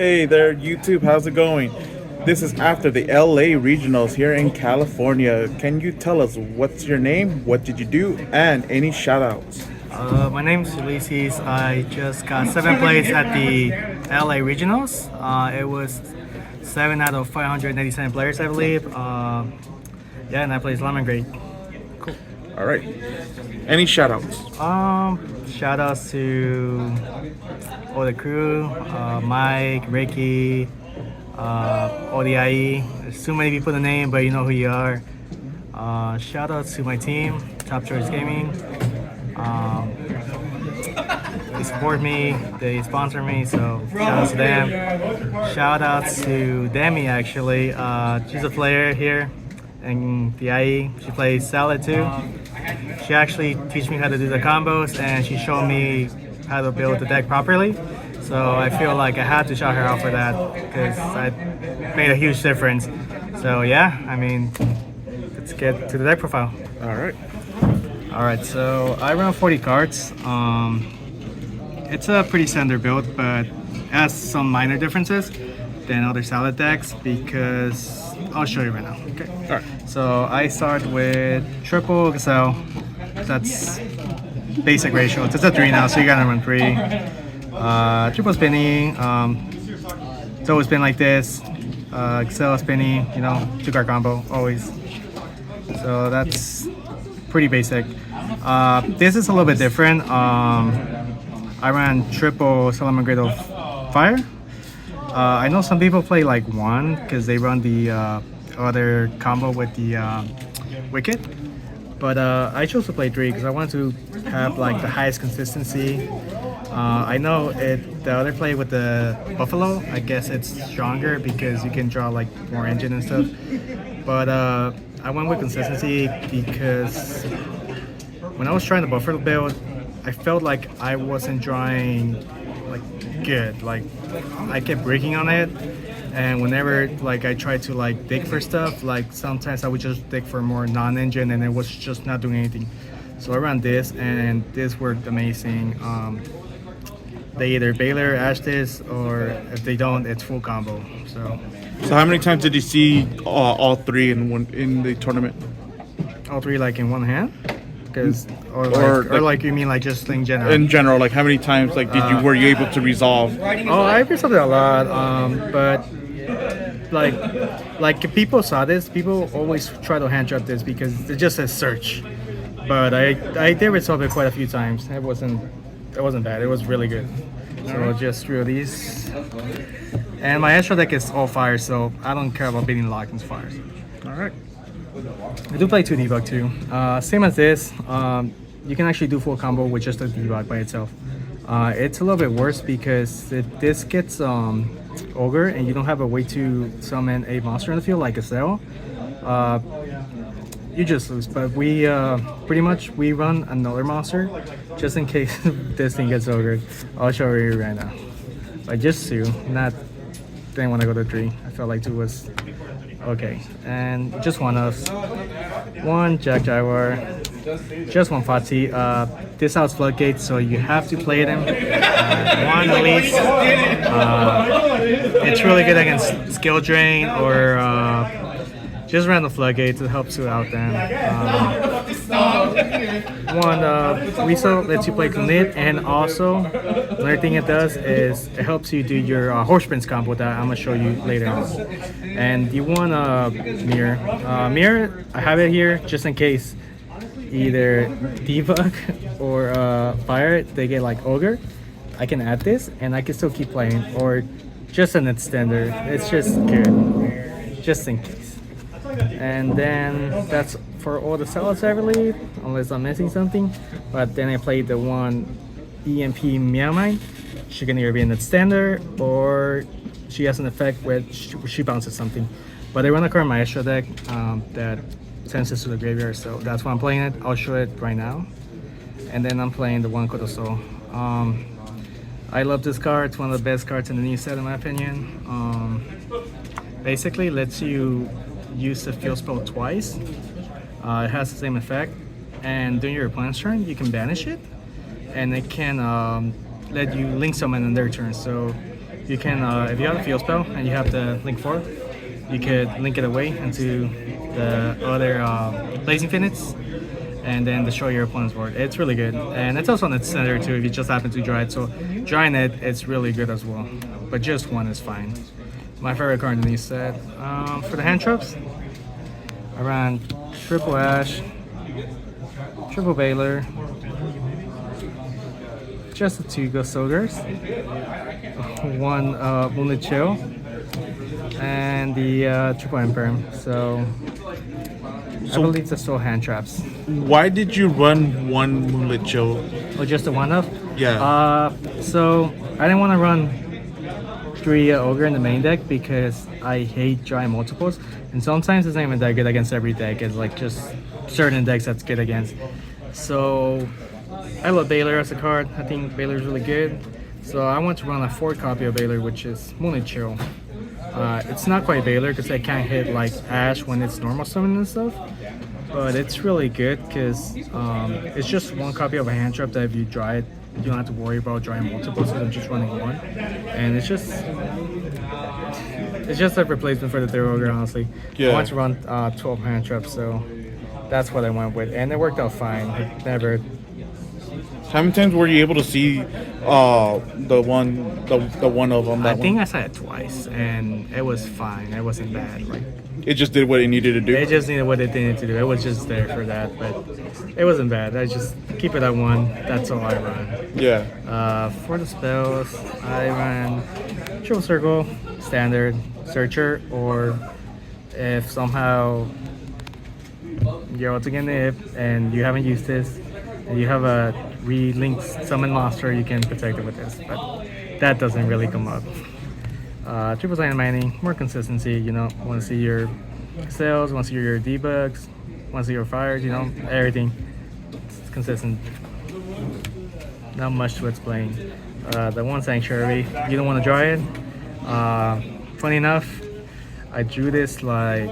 Hey there, YouTube. How's it going? This is after the LA regionals here in California. Can you tell us what's your name, what did you do, and any shout outs? My name is Ulises. I just got 7th place at the LA Regionals. It was 7 out of 587 players, I believe. And I played Salamangreat. Cool. All right. Any shout outs? Shout outs to all the crew, Mike, Ricky, all the IE. There's too many people to name, but you know who you are. Shout outs to my team, Top Choice Gaming. They support me, they sponsor me, so shout outs to them. Shout outs to Demi, actually. She's a player here in the IE. She plays Salad too. She actually teach me how to do the combos, and she showed me how to build the deck properly. So I feel like I had to shout her out for that because I made a huge difference. So yeah, I mean, let's get to the deck profile. All right. Alright, so I run 40 cards. It's a pretty standard build, but has some minor differences than other salad decks because I'll show you right now. Okay. Alright. So I start with triple Gazelle. That's basic ratio. It's a 3 now, so you gotta run 3. Triple spinny. It's always been like this. Gazelle spinny, 2-card combo, always. So that's pretty basic. This is a little bit different. I ran triple Salamangreat of Fire. I know some people play like 1 because they run the other combo with the Wicked. But I chose to play 3 because I wanted to have like the highest consistency. I know the other play with the Buffalo, I guess it's stronger because you can draw like more engine and stuff. But I went with consistency because when I was trying the Buffalo build, I felt like I wasn't drawing like good. Like I kept breaking on it, and whenever like I tried to like dig for stuff, like sometimes I would just dig for more non-engine, and it was just not doing anything. So I ran this, and this worked amazing. They either Baylor, Ash this, or if they don't, it's full combo. So how many times did you see all 3 in the tournament? all 3 like in one hand? Or like you mean like just in general? In general, like how many times like were you able to resolve? Oh, I resolved it a lot, but like if people saw this, people always try to hand drop this because it just says search. But I did resolve it quite a few times. It wasn't bad. It was really good. So I'll just throw these. And my extra deck is all fire, so I don't care about beating lock into fires. All right. I do play 2 debug too. Same as this, you can actually do full combo with just a debug by itself. It's a little bit worse because if this gets ogre and you don't have a way to summon a monster in the field like a cell, you just lose. But we pretty much we run another monster just in case this thing gets ogre. I'll show you right now. But just 2, didn't want to go to 3. I felt like 2 was okay. And just one of 1 Jack Jaguar, just 1 Fati. This out's floodgate, so you have to play them 1 at least. It's really good against skill drain or just random floodgates. It helps you out then. 1 Riso lets you play Knit, and also another thing it does is it helps you do your horse prince combo that I'm gonna show you later on. And you want mirror. Mirror, I have it here just in case either debug or fire they get like ogre. I can add this and I can still keep playing, or just an extender. It's just good, just in case. And then that's for all the salads, I believe, unless I'm missing something. But then I played the 1 EMP Meow Mine. She can either be an extender or she has an effect where she bounces something. But I run a card in my extra deck that sends this to the graveyard, so that's why I'm playing it. I'll show it right now. And then I'm playing the 1 Kotoso. I love this card. It's one of the best cards in the new set in my opinion. Basically lets you use the field spell twice. It has the same effect, and during your opponent's turn you can banish it, and it can let you link summon on their turn. So you can, if you have a field spell and you have the link 4, you could link it away into the other Blazing Finites and then destroy your opponent's board. It's really good. And it's also on its center too if you just happen to draw it. So drawing it, it's really good as well. But just one is fine. My favorite card in this set. For the hand traps, I ran triple Ash, triple Baylor, just the 2 Ghost Ogres, 1 Wounded Chill, and the triple Emperor. So I believe that's still hand traps. Why did you run 1 Moonlit Chill? Oh, just the one of? Yeah. So I didn't want to run 3 Ogre in the main deck because I hate drawing multiples, and sometimes it's not even that good against every deck. It's like just certain decks that's good against. So I love Baylor as a card. I think Baylor is really good. So I want to run a 4 copy of Baylor, which is Moonlit Chill. It's not quite Baylor because I can't hit like Ash when it's normal summon and stuff, but it's really good because it's just 1 copy of a hand trap that if you draw it, you don't have to worry about drawing multiples instead of just running 1. And it's just a replacement for the 3 Ogre, honestly. Yeah. I want to run 12 hand traps, so that's what I went with, and it worked out fine. It never. How many times were you able to see the one of them? I think I saw it twice, and it was fine. It wasn't bad. Like it just did what it needed to do. it just needed what it needed to do. It was just there for that, but it wasn't bad. I just keep it at 1. That's all I run. Yeah. For the spells, I ran Triple Circle, Standard, Searcher, or if somehow you're out to get nip and you haven't used this, and you have a re-linked summon monster, you can protect it with this, but that doesn't really come up. Triple Sign Mining, more consistency, you know, want to see your sales, want to see your debugs, want to see your fires, you know, everything. It's consistent. Not much to explain. The 1 Sanctuary, you don't want to draw it. Funny enough, I drew this like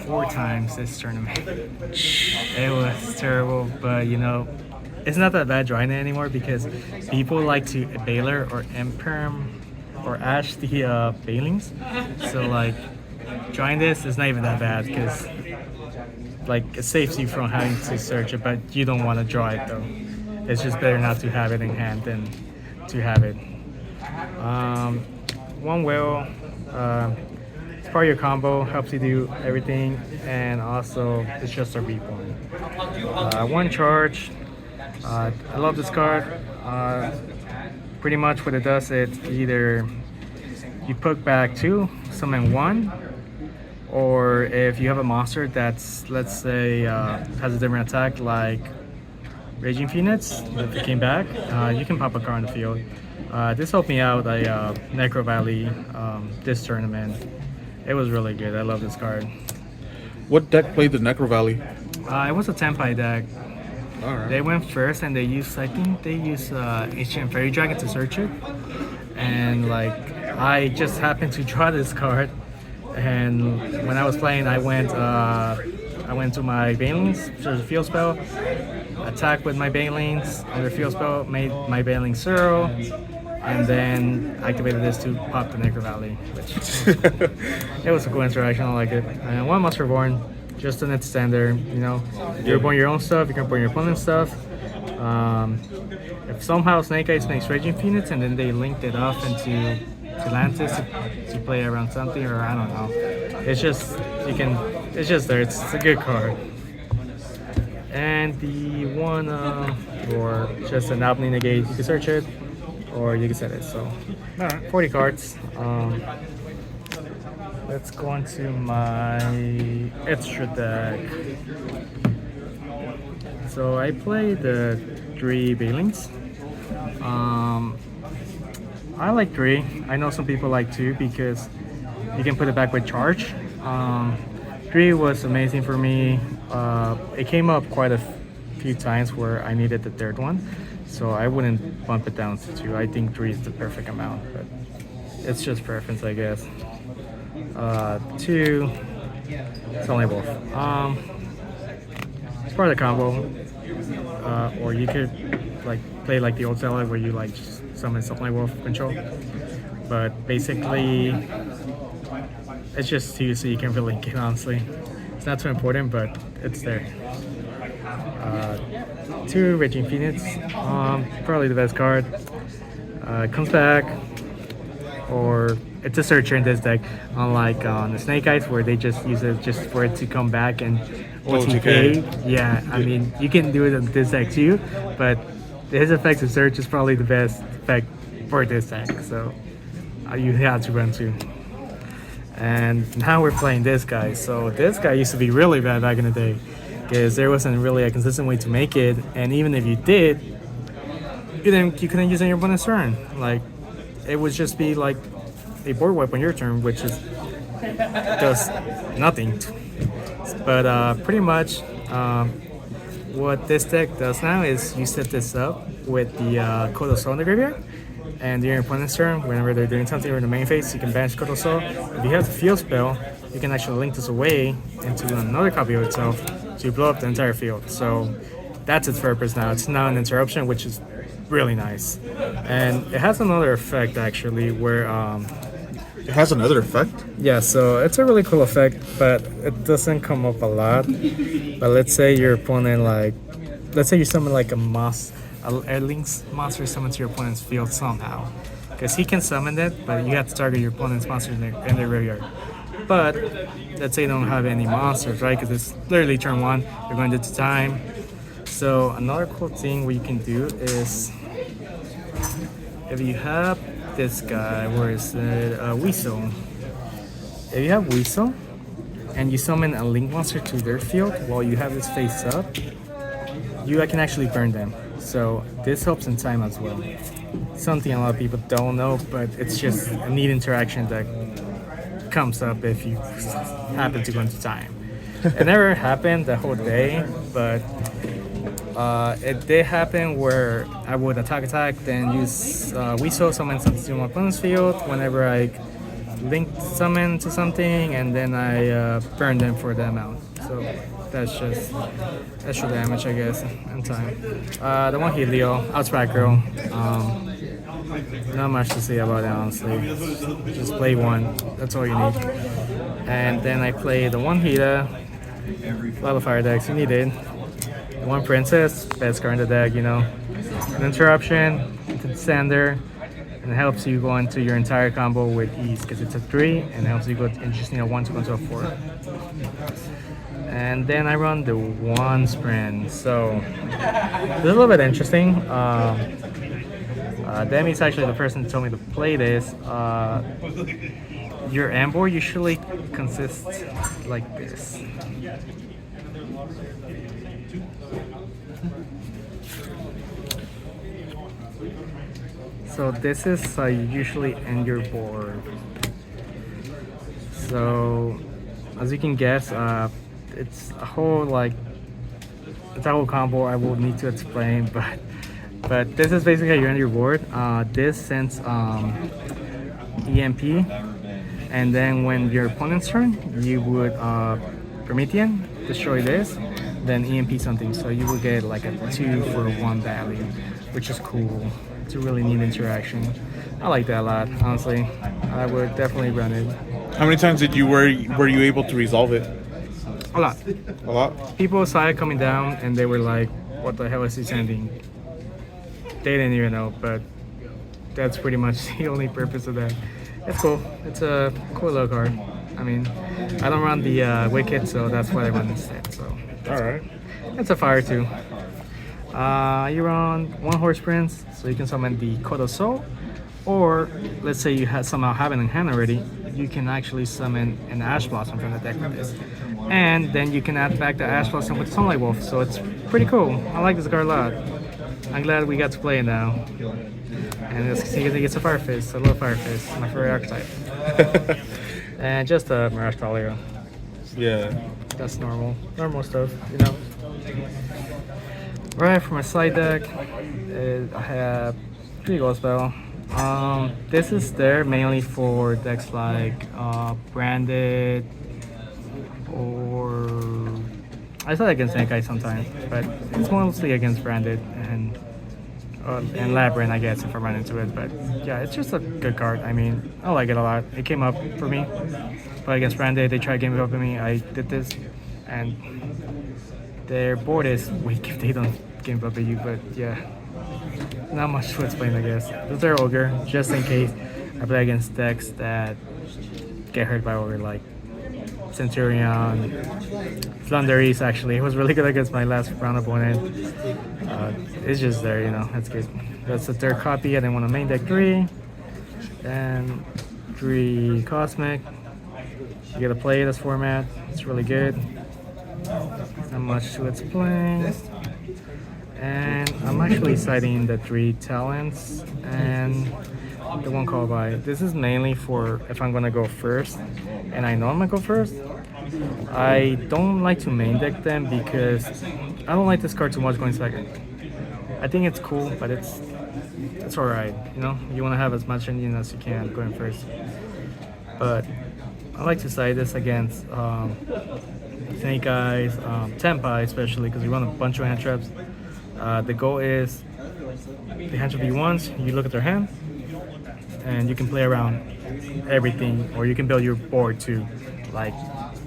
4 times this tournament. It was terrible, but you know, it's not that bad drawing it anymore because people like to Baylor or Imperm or Ash the Bailings. So like drawing this is not even that bad because like it saves you from having to search it, but you don't want to draw it though. It's just better not to have it in hand than to have it. 1 Whale. It's part of your combo, helps you do everything, and also it's just a reborn. 1 Charge. I love this card. Pretty much what it does, it's either you put back 2, summon 1, or if you have a monster that's, let's say, has a different attack like Raging Phoenix, if it came back, you can pop a card in the field. This helped me out at Necro Valley this tournament. It was really good. I love this card. What deck played the Necro Valley? It was a Tenpai deck. Alright. They went first and they used, I think they used Ancient Fairy Dragon to search it. And like, I just happened to draw this card. And when I was playing, I went to my Banelings, searched a field spell, attack with my Banelings, under field spell, made my Baneling 0, and then activated this to pop the Necro Valley, which it was a cool interaction. I like it. And 1 Monster Reborn, just in its standard, you know, you reborn your own stuff, you can reborn your opponent's stuff. If somehow Snake Eyes makes Raging Phoenix and then they linked it off into Atlantis to play around something, or I don't know. It's just, it's just there, it's a good card. And the 1, or just an Albany Negate, you can search it, or you can set it. So, alright, 40 cards. Let's go into my extra deck. So I play the 3 Bailings. I like 3. I know some people like 2 because you can put it back with charge. 3 was amazing for me. It came up quite a few times where I needed the 3rd one, so I wouldn't bump it down to 2. I think 3 is the perfect amount, but it's just preference, I guess. 2, it's only both. It's part of the combo, or you could like play like the old style where you like just summon something like Wolf Control. But basically, it's just 2, so you can really link it, honestly. It's not too important, but it's there. 2 Raging Phoenix, probably the best card. It comes back, or it's a searcher in this deck, unlike on the Snake Eyes where they just use it just for it to come back and OTK. Yeah, I mean, you can do it on this deck too, but his effects of search is probably the best effect for this deck, so you have to run too. And now we're playing this guy. So this guy used to be really bad back in the day because there wasn't really a consistent way to make it, and even if you did, you couldn't use it on your opponent's turn. Like, it would just be like a board wipe on your turn, which is does nothing. But pretty much what this deck does now is you set this up with the Kodo Soul in the graveyard, and during your opponent's turn, whenever they're doing something in the main phase, you can banish Kodo Soul. If you have the field spell, you can actually link this away into another copy of itself to blow up the entire field. So that's its purpose now. It's not an interruption, which is really nice. And it has another effect actually where It has another effect? yeah, so it's a really cool effect, but it doesn't come up a lot. But let's say your opponent, like, let's say you summon like a Airlink's monster summon to your opponent's field somehow, because he can summon that, but you have to target your opponent's monster in their graveyard. But let's say you don't have any monsters, right? Because it's literally turn 1, you're going into time. So another cool thing what you can do is, if you have this guy, where is it? Weasel. If you have Weasel and you summon a Link monster to their field while you have this face up, you can actually burn them. So this helps in time as well. Something a lot of people don't know, but it's just a neat interaction that comes up if you happen to go into time. It never happened the whole day, but it did happen where I would attack, then use Weasel, summon something to my opponent's field whenever I linked summon to something, and then I burn them for the amount. So that's just extra damage, I guess, in time. The one hit Leo, Outsprack Girl. Not much to say about it, honestly. Just play one, that's all you need. And then I play the one Hita, level fire decks, you need it. One Princess, best card in the deck, you know. An interruption, to the sender, and it helps you go into your entire combo with ease because it's a 3, and it helps you go and just need a 1 to go into a 4. And then I run the 1 sprint. So this is a little bit interesting. Demi's actually the person who told me to play this. Your end board usually consists like this. So this is usually end your board. So as you can guess, it's a whole combo I will need to explain, but this is basically how you end your board. This sends EMP, and then when your opponent's turn, you would Promethean, destroy this, then EMP something. So you will get like a 2 for 1 value, which is cool. It's a really neat interaction. I like that a lot, honestly. I would definitely run it. How many times were you able to resolve it? A lot. A lot? People saw it coming down and they were like, what the hell is he sending? They didn't even know, but that's pretty much the only purpose of that. It's cool. It's a cool little card. I mean, I don't run the Wicked, so that's what I run instead. So Alright. it's a fire too. You run 1 Horse Prince, so you can summon the Kodo Soul, or let's say you somehow have it in hand already, you can actually summon an Ash Blossom from the deck with this. And then you can add back the Ash Blossom with Sunlight Wolf, so it's pretty cool. I like this card a lot. I'm glad we got to play it now. And it's a Fire Fist. I love Fire Fist, my favorite archetype. And just a Mirage Talia. Yeah. That's normal stuff, you know. Right, for my side deck, I have 3 Gold Spell. This is there mainly for decks like Branded, or I said against Snake Eyes sometimes, but it's mostly against Branded and And Labyrinth, I guess, if I run into it. But yeah, it's just a good card. I mean, I like it a lot. It came up for me. But against Branded, they tried gaming up with me. I did this, and their board is weak if they don't game up at you. But yeah, not much to explain, I guess. Those are Ogre, just in case I play against decks that get hurt by Ogre, like Centurion, Flunderies. Actually, it was really good against my last round opponent. It's just there, That's good. That's the third copy. I didn't want to main deck 3, and 3 Cosmic. You gotta play this format. It's really good. Not much to explain. And I'm actually citing the 3 talents and the 1 call by. This is mainly for if I'm gonna go first, and I know I'm gonna go first. I don't like to main deck them because I don't like this card too much going second. I think it's cool, but it's alright. You want to have as much engine as you can going first. But I like to side this against Snake Eyes, Tempai especially, because you run a bunch of hand traps. The goal is the hand trap you want. You look at their hand, and you can play around everything, or you can build your board to like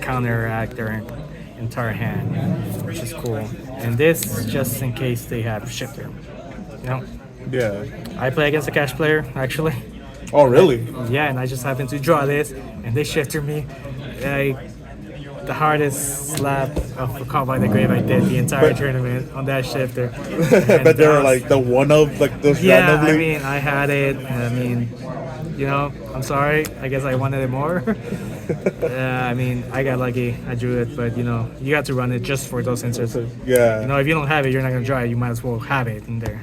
counteract their entire hand, which is cool. And this just in case they have shifter. Yeah. I play against a cash player actually. Oh, really? Yeah, and I just happened to draw this, and they shifted me. The hardest slap of a call by the grave I did the entire tournament on that shifter. But they're like the one of like those randomly. I mean, I had it. I mean, I'm sorry. I guess I wanted it more. I mean, I got lucky. I drew it, but you have to run it just for those instances. Yeah. If you don't have it, you're not gonna draw it. You might as well have it in there.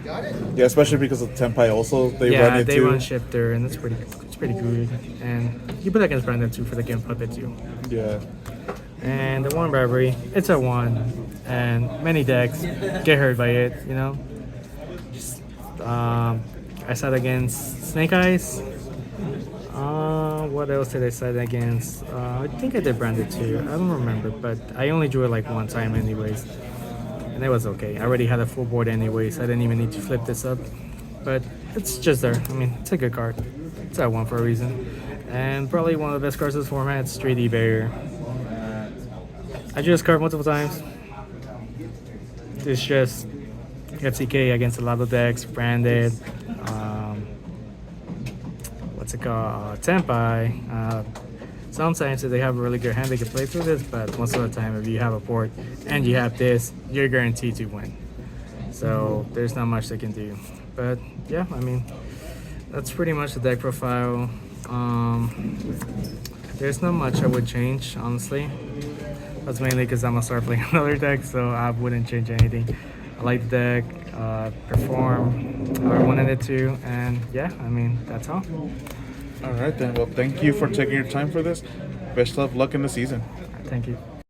Yeah, especially because of Tempai also they run it they too. run shifter, and it's pretty good. And you put that against Brandon too for the game puppet too. Yeah. And the 1 Bravery, it's a 1, and many decks get hurt by it. Just, I side against Snake Eyes. What else did I side against? I think I did Branded too. I don't remember, but I only drew it like 1 time anyways, and it was okay. I already had a full board anyways. I didn't even need to flip this up, but it's just there. I mean, it's a good card. It's at 1 for a reason, and probably one of the best cards in this format. It's 3D Barrier. I drew this card multiple times. It's just FCK against a lot of decks, Branded. What's it called? Tempai. Sometimes they have a really good hand, they can play through this, but most of the time, if you have a board and you have this, you're guaranteed to win. So there's not much they can do. But yeah, I mean, that's pretty much the deck profile. There's not much I would change, honestly. That's mainly because I'm gonna start playing another deck, so I wouldn't change anything. I like the deck, perform how I wanted it to, and yeah, I mean, that's all. All right then. Well, thank you for taking your time for this. Best of luck in the season. Thank you.